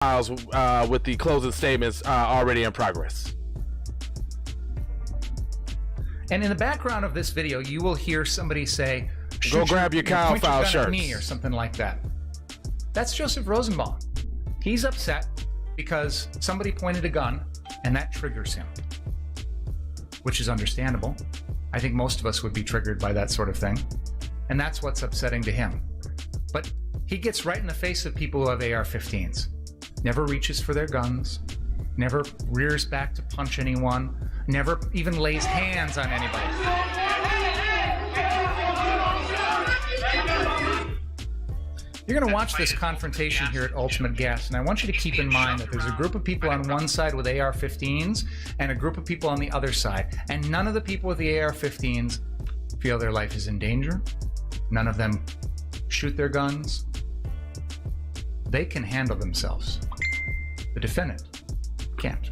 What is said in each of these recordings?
files with the closing statements already in progress. And in the background of this video, you will hear somebody say, "Go grab your cow file shirts," me or something like that. That's Joseph Rosenbaum. He's upset because somebody pointed a gun and that triggers him, which is understandable. I think most of us would be triggered by that sort of thing. And that's what's upsetting to him. But he gets right in the face of people who have AR-15s. Never reaches for their guns, never rears back to punch anyone, never even lays hands on anybody. You're going to watch this confrontation here at Ultimate Gas, and I want you to keep in mind that there's a group of people on one side with AR-15s and a group of people on the other side, and none of the people with the AR-15s feel their life is in danger. None of them shoot their guns. They can handle themselves. The defendant can't.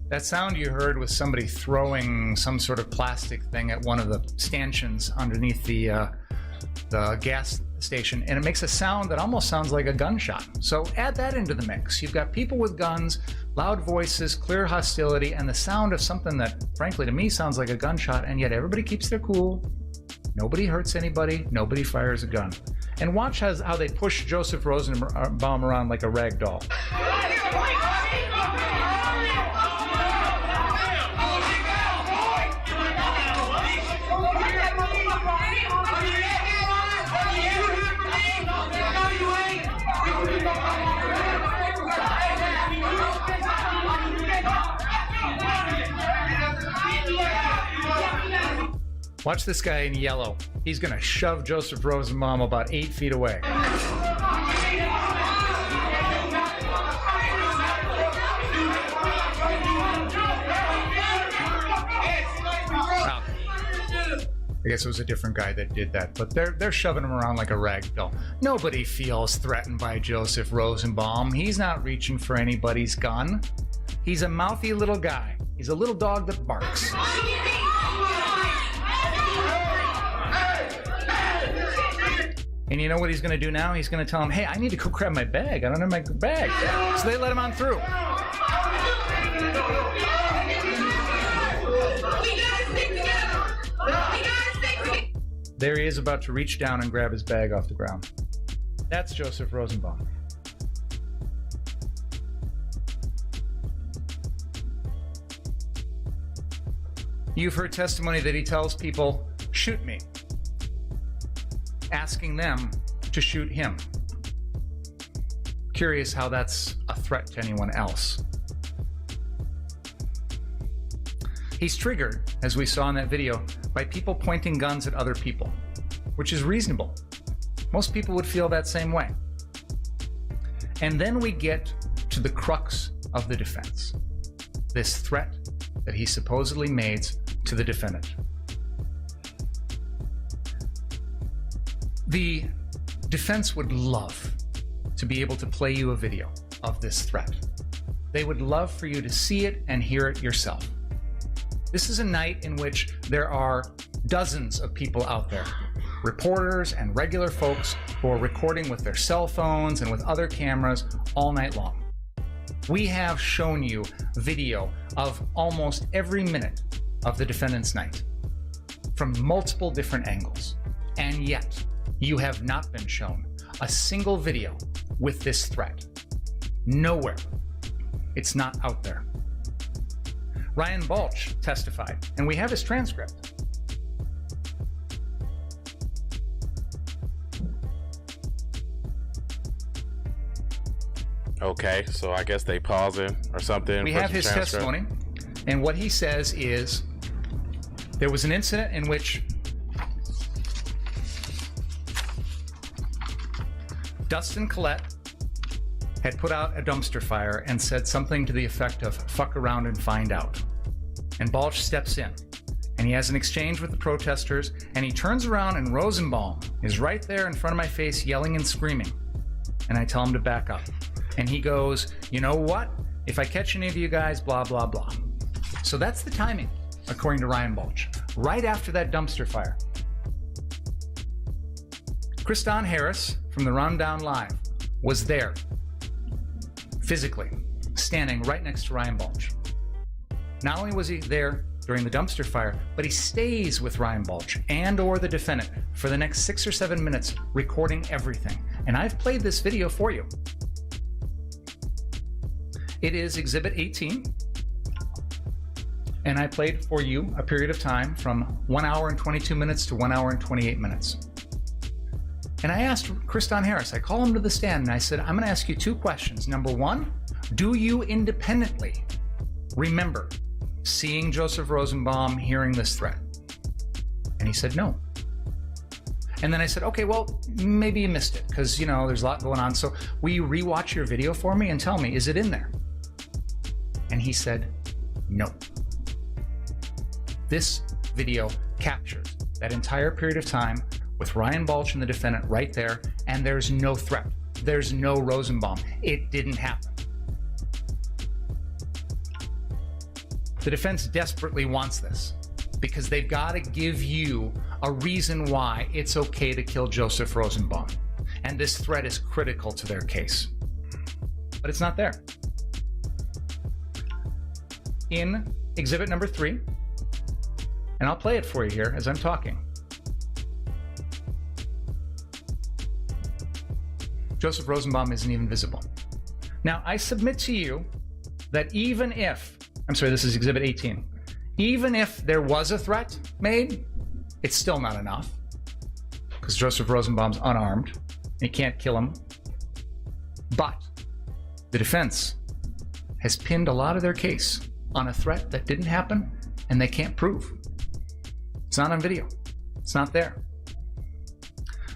That sound you heard was somebody throwing some sort of plastic thing at one of the stanchions underneath the gas station, and it makes a sound that almost sounds like a gunshot. So add that into the mix. You've got people with guns, loud voices, clear hostility, and the sound of something that, frankly, to me sounds like a gunshot, and yet everybody keeps their cool. Nobody hurts anybody. Nobody fires a gun. And watch how they push Joseph Rosenbaum around like a rag doll. Watch this guy in yellow. He's gonna shove Joseph Rosenbaum about 8 feet away. Now, I guess it was a different guy that did that, but they're shoving him around like a rag doll. Nobody feels threatened by Joseph Rosenbaum. He's not reaching for anybody's gun. He's a mouthy little guy. He's a little dog that barks. And you know what he's going to do now? He's going to tell him, "Hey, I need to go grab my bag. I don't have my bag." So they let him on through. There he is, about to reach down and grab his bag off the ground. That's Joseph Rosenbaum. You've heard testimony that he tells people, "Shoot me," asking them to shoot him. Curious how that's a threat to anyone else. He's triggered, as we saw in that video, by people pointing guns at other people, which is reasonable. Most people would feel that same way. And then we get to the crux of the defense, this threat that he supposedly made to the defendant. The defense would love to be able to play you a video of this threat. They would love for you to see it and hear it yourself. This is a night in which there are dozens of people out there, reporters and regular folks who are recording with their cell phones and with other cameras all night long. We have shown you video of almost every minute of the defendant's night from multiple different angles, and yet you have not been shown a single video with this threat. Nowhere. It's not out there. Ryan Balch testified, and we have his transcript. Okay, so I guess they pause it or something. We have his testimony, and what he says is there was an incident in which Dustin Collette had put out a dumpster fire and said something to the effect of "fuck around and find out." And Balch steps in, and he has an exchange with the protesters, and he turns around, and Rosenbaum is right there in front of my face yelling and screaming. And I tell him to back up. And he goes, you know what? If I catch any of you guys, blah, blah, blah. So that's the timing, according to Ryan Balch. Right after that dumpster fire. Kriston Harris from the Rundown Live was there, physically, standing right next to Ryan Balch. Not only was he there during the dumpster fire, but he stays with Ryan Balch and or the defendant for the next 6 or 7 minutes, recording everything. And I've played this video for you. It is Exhibit 18. And I played for you a period of time from 1 hour and 22 minutes to 1 hour and 28 minutes. And I asked Kriston Harris, I call him to the stand, and I said, I'm going to ask you 2 questions. Number 1, do you independently remember seeing Joseph Rosenbaum, hearing this threat? And he said no. And then I said, okay, well, maybe you missed it because, you know, there's a lot going on. So will you rewatch your video for me and tell me, is it in there? And he said, no. This video captures that entire period of time with Ryan Balch and the defendant right there, and there's no threat. There's no Rosenbaum. It didn't happen. The defense desperately wants this because they've got to give you a reason why it's okay to kill Joseph Rosenbaum. And this threat is critical to their case. But it's not there. In exhibit number 3, and I'll play it for you here as I'm talking. Joseph Rosenbaum isn't even visible. Now, I submit to you that even if, I'm sorry, this is Exhibit 18, even if there was a threat made, it's still not enough because Joseph Rosenbaum's unarmed. You can't kill him. But the defense has pinned a lot of their case on a threat that didn't happen and they can't prove. It's not on video. It's not there.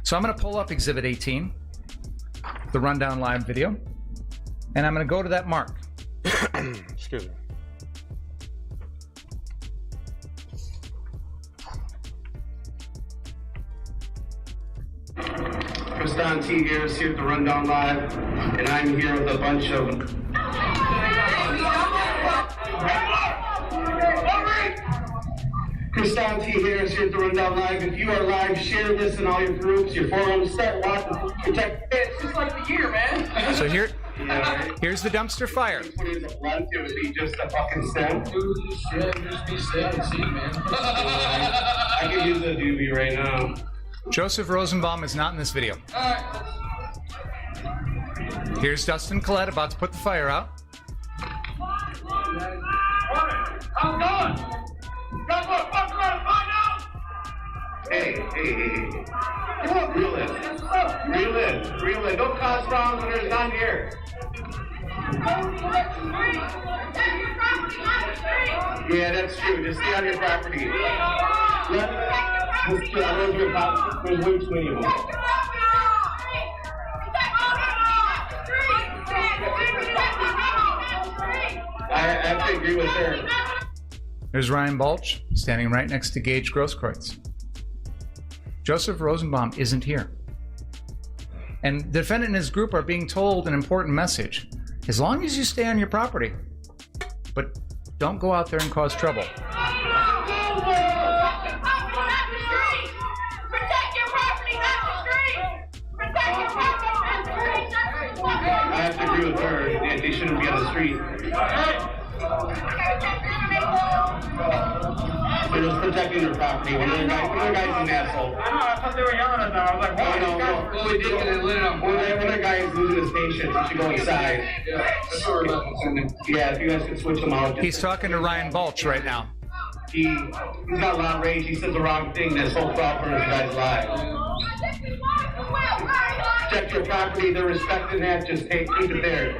So I'm going to pull up Exhibit 18, the Rundown Live video, and I'm going to go to that mark. Excuse me. Kriston T. Harris here at the Rundown Live, and I'm here with a bunch of... Kriston T. Harris here at the Rundown Live. If you are live, share this in all your groups, your forums, start watching, protect... It's just like the year, man. So here, Yeah, right? here's the dumpster fire. When it was a blunt, it would be just a fucking stem. Just be sad and see, man. I could use a doobie right now. Joseph Rosenbaum is not in this video. Here's Dustin Collette about to put the fire out. I'm gone. Got what? Fuck around, find out. Hey. Come on, reel in. Don't cause problems when there's none here. Yeah, that's true. Just stay on your property. There's way too many of them. I have to agree with her. There's Ryan Balch standing right next to Gage Grosskreutz. Joseph Rosenbaum isn't here. And the defendant and his group are being told an important message. As long as you stay on your property, but don't go out there and cause trouble. I have to agree with her. Yeah, they shouldn't be on the street. They're just protecting their property. One of the guy's an asshole. I know, I thought they were yelling at them. I was like, what? No. Well, we did get it lit up. One of the guys losing his patience. He should go inside. Yeah, that's what we're about to do. Yeah, if you guys could switch him out. He's talking to Ryan Balch right now. He's got a lot of rage. He says the wrong thing. This whole problem is guy's life. Protect your property. They're respecting that. Just keep it there.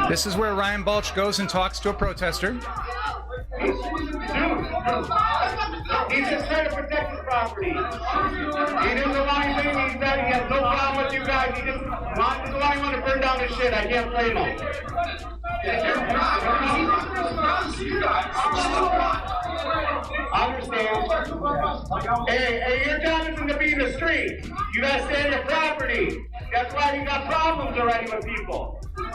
This is where Ryan Balch goes and talks to a protester. He's just trying to protect his property. He doesn't want anything. He said he has no problem with you guys. He just wants to want to burn down his shit. I can't blame him. I understand. Hey, your job isn't to be in the street. You gotta stay on your property. That's why you got problems already with people. No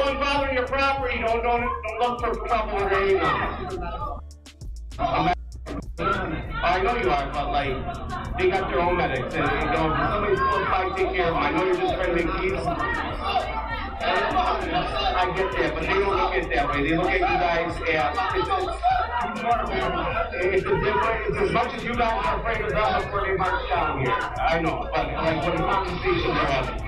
one bothering your property. Don't look for trouble or anything. I know you are, but like, they got their own medics, and if somebody's close by, take care of them. I know you're just trying to make peace. I get that, but they don't look at it that way. They look at you guys it's a different. It's as much as you guys are afraid of them before they march down here. I know, but like what a conversation they're having.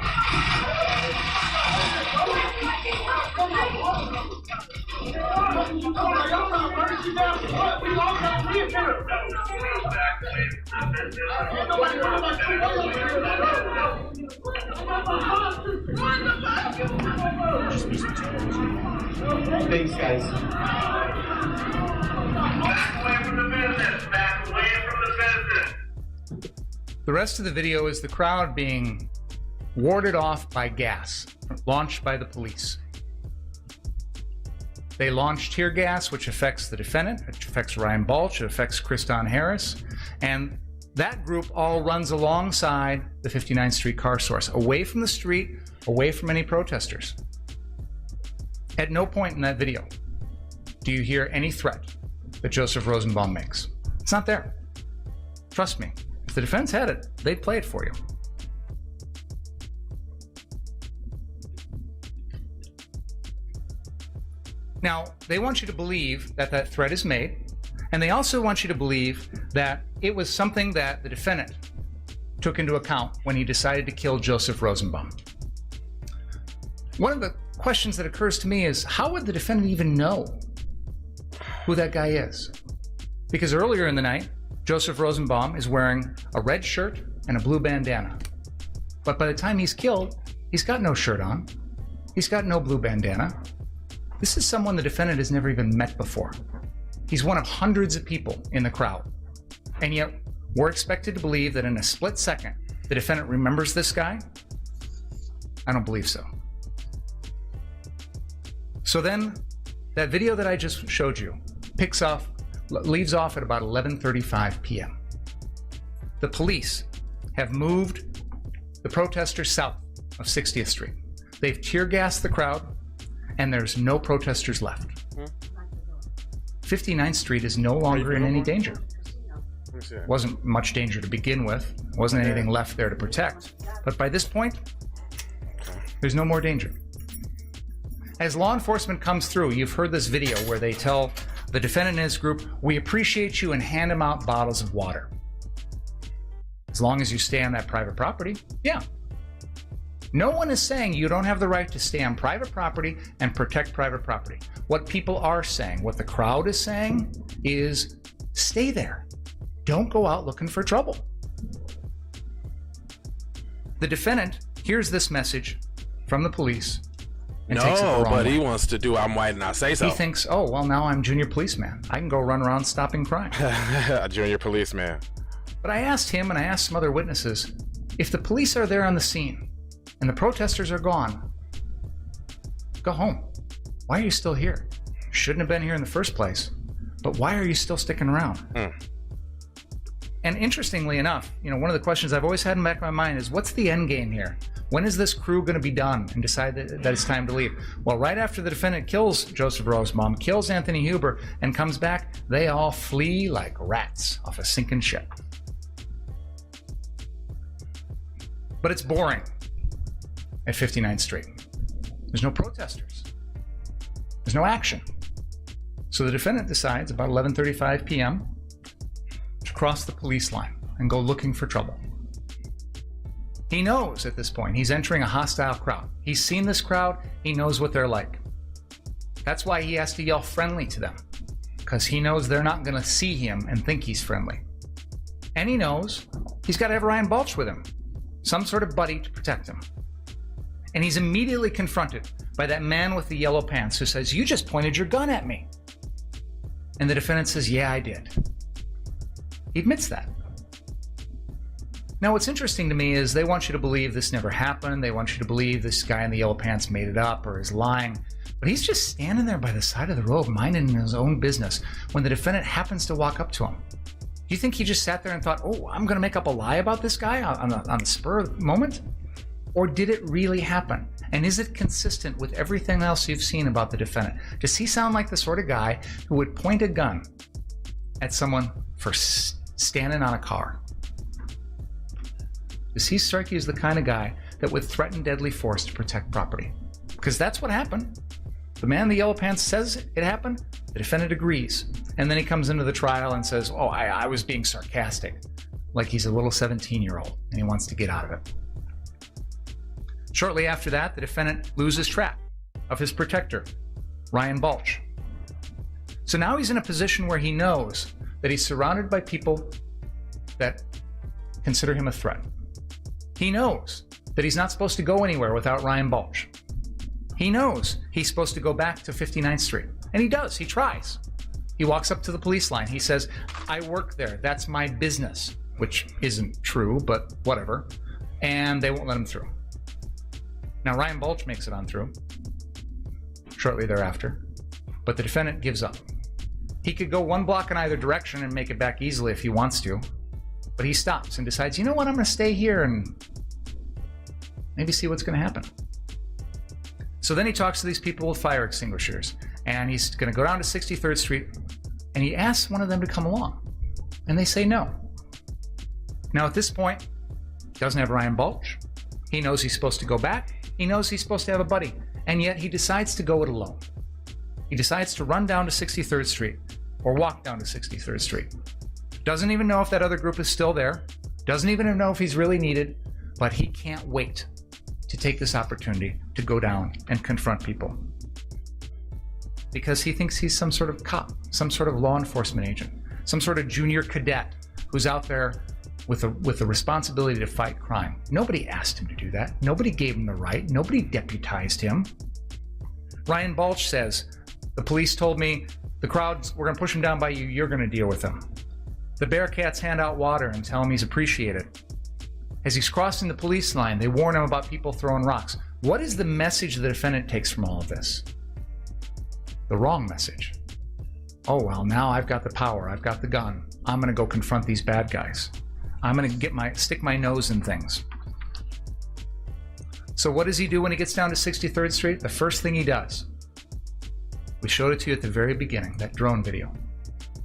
Thanks, guys. Back away from the business. Back away from the business. The rest of the video is the crowd being warded off by gas launched by the police. They launch tear gas, which affects the defendant, which affects Ryan Balch, it affects Kriston Harris, and that group all runs alongside the 59th Street car source, away from the street, away from any protesters. At no point in that video do you hear any threat that Joseph Rosenbaum makes. It's not there. Trust me. If the defense had it, they'd play it for you. Now, they want you to believe that that threat is made, and they also want you to believe that it was something that the defendant took into account when he decided to kill Joseph Rosenbaum. One of the questions that occurs to me is, how would the defendant even know who that guy is? Because earlier in the night, Joseph Rosenbaum is wearing a red shirt and a blue bandana. But by the time he's killed, he's got no shirt on. He's got no blue bandana. This is someone the defendant has never even met before. He's one of hundreds of people in the crowd. And yet, we're expected to believe that in a split second, the defendant remembers this guy? I don't believe so. So then, that video that I just showed you leaves off at about 11:35 p.m. The police have moved the protesters south of 60th Street. They've tear gassed the crowd, and there's no protesters left. 59th Street is no longer in any danger. Wasn't much danger to begin with. Wasn't anything left there to protect. But by this point, there's no more danger. As law enforcement comes through, you've heard this video where they tell the defendant and his group, "We appreciate you," and hand him out bottles of water. As long as you stay on that private property, yeah. No one is saying you don't have the right to stay on private property and protect private property. What people are saying, what the crowd is saying, is stay there. Don't go out looking for trouble. The defendant hears this message from the police and takes it the wrong way. He wants to do I'm white and I say so. He thinks, oh, well, now I'm junior policeman. I can go run around stopping crime. A junior policeman. But I asked him and I asked some other witnesses, if the police are there on the scene and the protesters are gone, go home. Why are you still here? Shouldn't have been here in the first place, but why are you still sticking around? And interestingly enough, one of the questions I've always had in the back of my mind is, what's the end game here? When is this crew going to be done and decide that it's time to leave? Well, right after the defendant kills Joseph Rosenbaum, kills Anthony Huber, and comes back, they all flee like rats off a sinking ship. But it's boring at 59th Street. There's no protesters. There's no action. So the defendant decides about 11:35 p.m. to cross the police line and go looking for trouble. He knows at this point he's entering a hostile crowd. He's seen this crowd. He knows what they're like. That's why he has to yell friendly to them, because he knows they're not going to see him and think he's friendly. And he knows he's got to have Ryan Balch with him, some sort of buddy to protect him. And he's immediately confronted by that man with the yellow pants who says, "You just pointed your gun at me." And the defendant says, "Yeah, I did." He admits that. Now, what's interesting to me is they want you to believe this never happened. They want you to believe this guy in the yellow pants made it up or is lying. But he's just standing there by the side of the road, minding his own business, when the defendant happens to walk up to him. Do you think he just sat there and thought, "Oh, I'm going to make up a lie about this guy on the spur of the moment"? Or did it really happen? And is it consistent with everything else you've seen about the defendant? Does he sound like the sort of guy who would point a gun at someone for standing on a car? Does he strike you as the kind of guy that would threaten deadly force to protect property? Because that's what happened. The man in the yellow pants says it happened. The defendant agrees. And then he comes into the trial and says, "Oh, I was being sarcastic." Like he's a little 17-year-old and he wants to get out of it. Shortly after that, the defendant loses track of his protector, Ryan Balch. So now he's in a position where he knows that he's surrounded by people that consider him a threat. He knows that he's not supposed to go anywhere without Ryan Balch. He knows he's supposed to go back to 59th Street. And he does. He tries. He walks up to the police line. He says, "I work there. That's my business," which isn't true, but whatever. And they won't let him through. Now, Ryan Balch makes it on through shortly thereafter, but the defendant gives up. He could go one block in either direction and make it back easily if he wants to, but he stops and decides, "You know what? I'm going to stay here and maybe see what's going to happen." So then he talks to these people with fire extinguishers, and he's going to go down to 63rd Street, and he asks one of them to come along, and they say no. Now at this point, he doesn't have Ryan Balch. He knows he's supposed to go back. He knows he's supposed to have a buddy, and yet he decides to go it alone. He decides to run down to 63rd Street, or walk down to 63rd Street. Doesn't even know if that other group is still there. Doesn't even know if he's really needed, but he can't wait to take this opportunity to go down and confront people. Because he thinks he's some sort of cop, some sort of law enforcement agent, some sort of junior cadet who's out there with the responsibility to fight crime. Nobody asked him to do that. Nobody gave him the right. Nobody deputized him. Ryan Balch says, "The police told me the crowds, we're going to push them down by you. You're going to deal with them." The Bearcats hand out water and tell him he's appreciated. As he's crossing the police line, they warn him about people throwing rocks. What is the message the defendant takes from all of this? The wrong message. "Oh, well, now I've got the power. I've got the gun. I'm going to go confront these bad guys. I'm going to stick my nose in things." So what does he do when he gets down to 63rd Street? The first thing he does, we showed it to you at the very beginning, that drone video.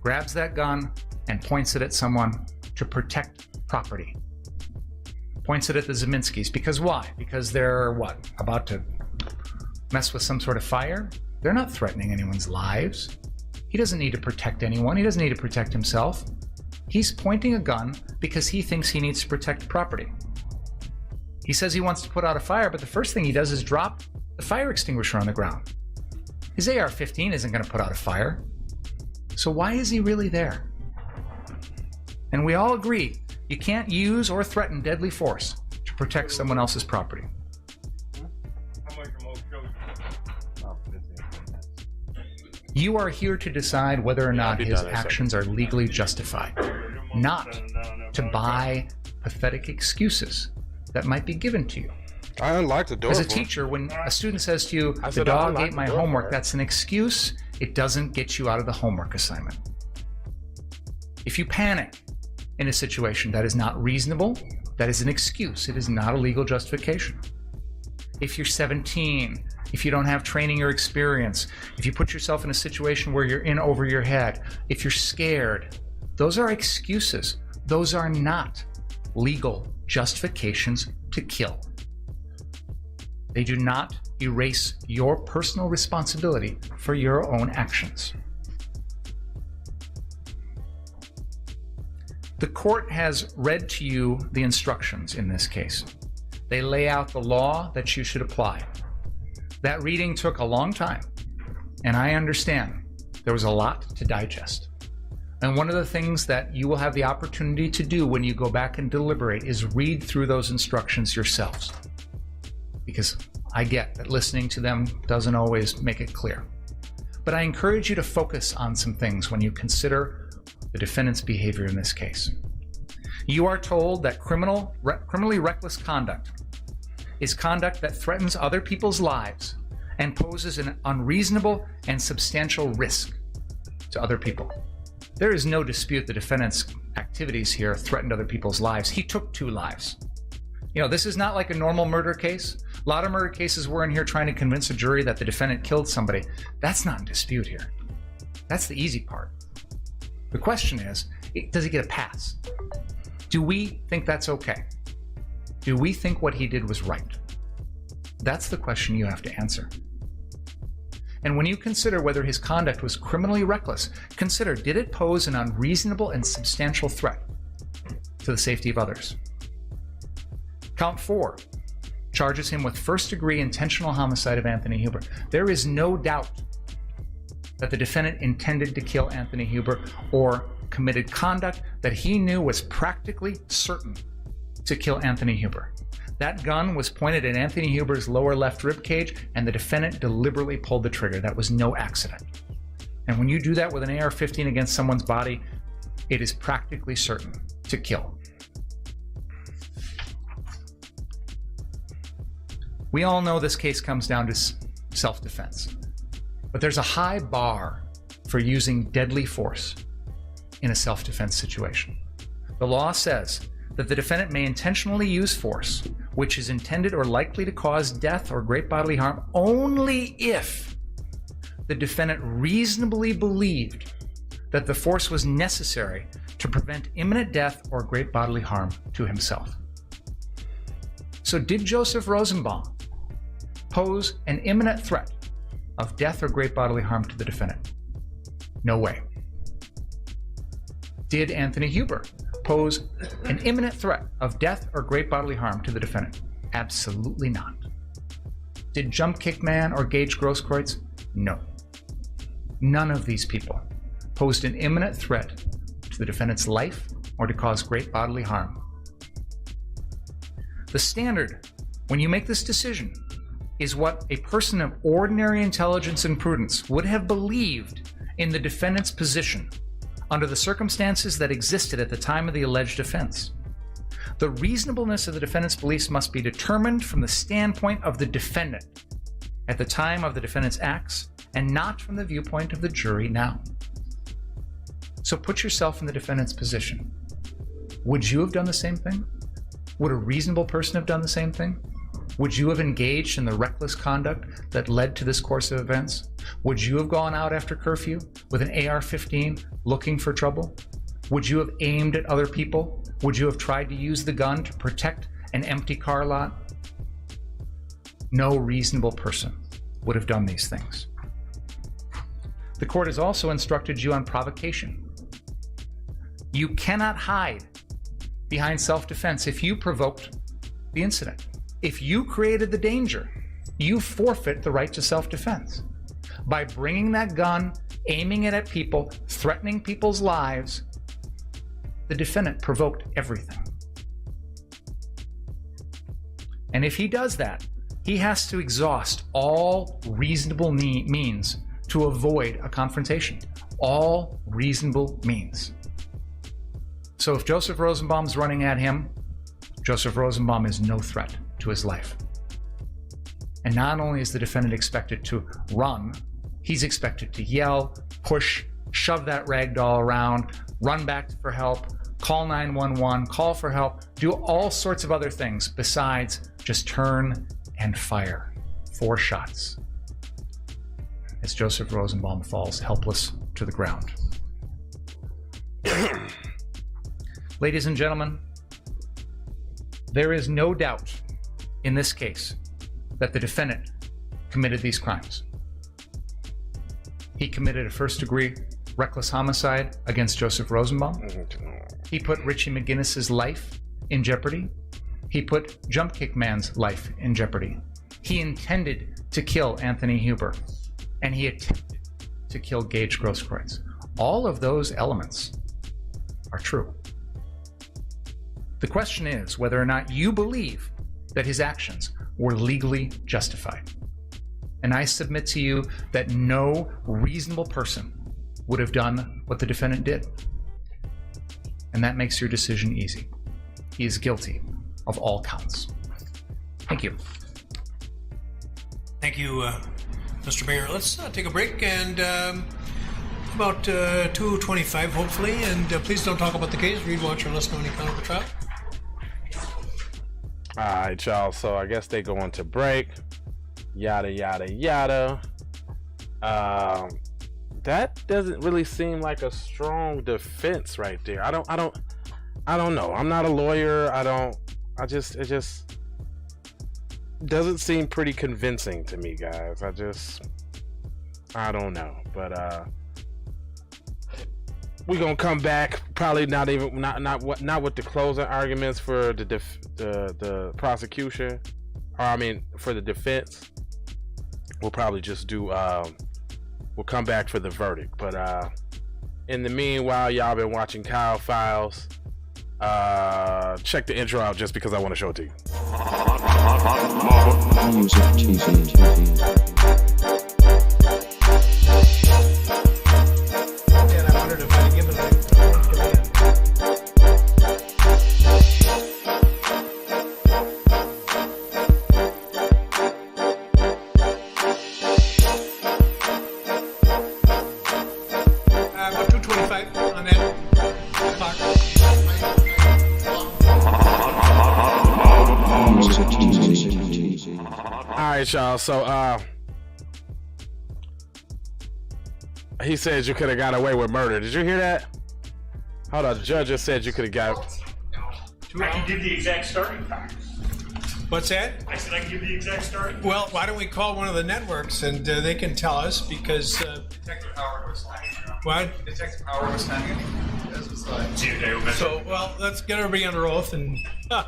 Grabs that gun and points it at someone to protect property. Points it at the Zeminskis. Because why? Because they're, what, about to mess with some sort of fire? They're not threatening anyone's lives. He doesn't need to protect anyone. He doesn't need to protect himself. He's pointing a gun because he thinks he needs to protect property. He says he wants to put out a fire, but the first thing he does is drop the fire extinguisher on the ground. His AR-15 isn't going to put out a fire. So why is he really there? And we all agree, you can't use or threaten deadly force to protect someone else's property. You are here to decide whether or not his actions are legally justified, not to buy pathetic excuses that might be given to you. I unlocked the door. As a teacher, when a student says to you, "The dog ate my homework," that's an excuse. It doesn't get you out of the homework assignment. If you panic in a situation that is not reasonable, that is an excuse. It is not a legal justification. If you're 17, if you don't have training or experience, if you put yourself in a situation where you're in over your head, if you're scared, those are excuses. Those are not legal justifications to kill. They do not erase your personal responsibility for your own actions. The court has read to you the instructions in this case. They lay out the law that you should apply. That reading took a long time, and I understand there was a lot to digest. And one of the things that you will have the opportunity to do when you go back and deliberate is read through those instructions yourselves. Because I get that listening to them doesn't always make it clear. But I encourage you to focus on some things when you consider the defendant's behavior in this case. You are told that criminally reckless conduct is conduct that threatens other people's lives and poses an unreasonable and substantial risk to other people. There is no dispute the defendant's activities here threatened other people's lives. He took 2 lives. You know, this is not like a normal murder case. A lot of murder cases we're in here trying to convince a jury that the defendant killed somebody. That's not in dispute here. That's the easy part. The question is, does he get a pass? Do we think that's okay? Do we think what he did was right? That's the question you have to answer. And when you consider whether his conduct was criminally reckless, consider, did it pose an unreasonable and substantial threat to the safety of others? Count 4 charges him with first-degree intentional homicide of Anthony Huber. There is no doubt that the defendant intended to kill Anthony Huber or committed conduct that he knew was practically certain to kill Anthony Huber. That gun was pointed at Anthony Huber's lower left rib cage, and the defendant deliberately pulled the trigger. That was no accident. And when you do that with an AR-15 against someone's body, it is practically certain to kill. We all know this case comes down to self-defense, but there's a high bar for using deadly force in a self-defense situation. The law says that the defendant may intentionally use force which is intended or likely to cause death or great bodily harm only if the defendant reasonably believed that the force was necessary to prevent imminent death or great bodily harm to himself. So did Joseph Rosenbaum pose an imminent threat of death or great bodily harm to the defendant? No way. Did Anthony Huber pose an imminent threat of death or great bodily harm to the defendant? Absolutely not. Did Jump Kick Man or Gage Grosskreutz? No. None of these people posed an imminent threat to the defendant's life or to cause great bodily harm. The standard when you make this decision is what a person of ordinary intelligence and prudence would have believed in the defendant's position under the circumstances that existed at the time of the alleged offense. The reasonableness of the defendant's beliefs must be determined from the standpoint of the defendant at the time of the defendant's acts and not from the viewpoint of the jury now. So put yourself in the defendant's position. Would you have done the same thing? Would a reasonable person have done the same thing? Would you have engaged in the reckless conduct that led to this course of events? Would you have gone out after curfew with an AR-15 looking for trouble? Would you have aimed at other people? Would you have tried to use the gun to protect an empty car lot? No reasonable person would have done these things. The court has also instructed you on provocation. You cannot hide behind self-defense if you provoked the incident. If you created the danger, you forfeit the right to self-defense. By bringing that gun, aiming it at people, threatening people's lives, the defendant provoked everything. And if he does that, he has to exhaust all reasonable means to avoid a confrontation. All reasonable means. So if Joseph Rosenbaum's running at him, Joseph Rosenbaum is no threat to his life. And not only is the defendant expected to run, he's expected to yell, push, shove that rag doll around, run back for help, call 911, call for help, do all sorts of other things besides just turn and fire 4 shots as Joseph Rosenbaum falls helpless to the ground. Ladies and gentlemen, there is no doubt in this case that the defendant committed these crimes. He committed a first-degree reckless homicide against Joseph Rosenbaum. He put Richie McGinnis's life in jeopardy. He put Jump Kick Man's life in jeopardy. He intended to kill Anthony Huber, and he attempted to kill Gage Grosskreutz. All of those elements are true. The question is whether or not you believe that his actions were legally justified. And I submit to you that no reasonable person would have done what the defendant did. And that makes your decision easy. He is guilty of all counts. Thank you. Thank you, Mr. Mayor. Let's take a break and about 2:25, hopefully. And please don't talk about the case. Read, watch, or listen to any kind of the trial. All right, y'all. So I guess they go into break. Yada yada yada. That doesn't really seem like a strong defense right there. I don't know. I'm not a lawyer. It just doesn't seem pretty convincing to me, guys. I don't know. But we're gonna come back. Probably not with the closing arguments for the prosecution, or I mean for the defense. We'll probably just do we'll come back for the verdict. But in the meanwhile, y'all been watching Kyle Files. Check the intro out just because I want to show it to you. Music TV. Y'all, so he said you could have got away with murder. Did you hear that? Hold on, the judge just said you could have got. I can give the exact starting time. What's that? I said I can give the exact starting time. Well, why don't we call one of the networks and they can tell us, because Detective Howard was lying. What? Detective Howard was lying. This was lying. So, well, let's get everybody under oath and we're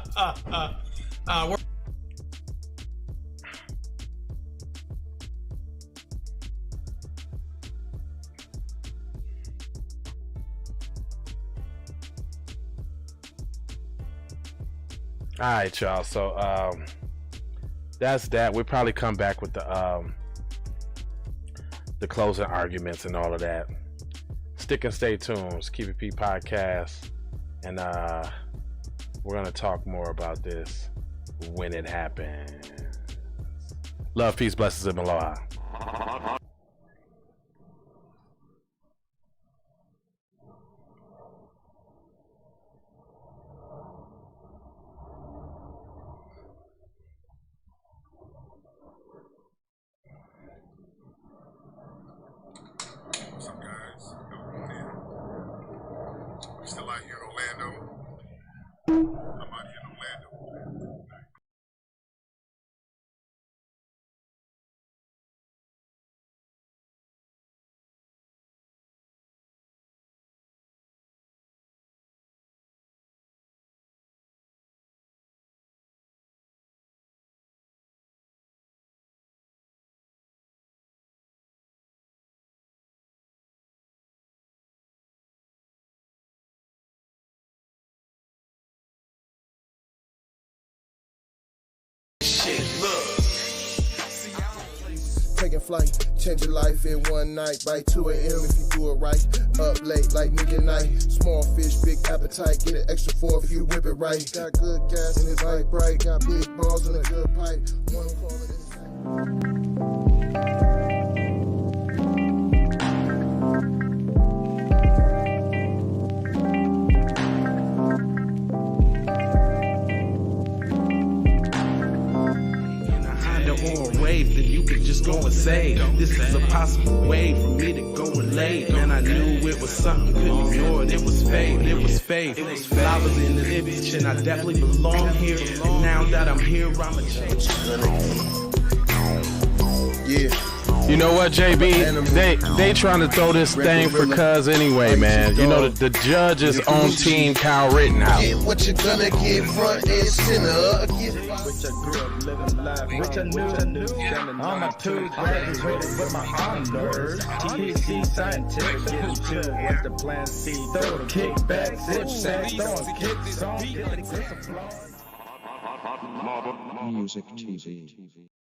All right, y'all. So that's that. We'll probably come back with the closing arguments and all of that. Stick and stay tuned. Keep It P podcast, and we're gonna talk more about this when it happens. Love, peace, blessings, and aloha. Still out here in Orlando. I'm out here in Orlando. Taking flight, changing life in one night. By 2 a.m. if you do it right. Up late like midnight. Small fish, big appetite. Get an extra 4 if you whip it right. Got good gas and it's light bright. Got big balls and a good pipe. One calling it. Then you could just go and say, this is a possible way for me to go and lay. Man, I knew it was something, couldn't ignore it. It was faith, it was faith. It was flowers in the image, and I definitely belong here. And now that I'm here, I'ma change. Yeah. You know what, JB? They trying to throw this thing for cuz anyway, man. You know the judge is on team Kyle Rittenhouse. Get what you're gonna get, front and center. Which I grew up living life, which I knew. On my tooth, graduated with my honors. TPC scientific, getting chill. What's the plan? C, throw the kickbacks, zip, sack, throwing kicks on. Music TV.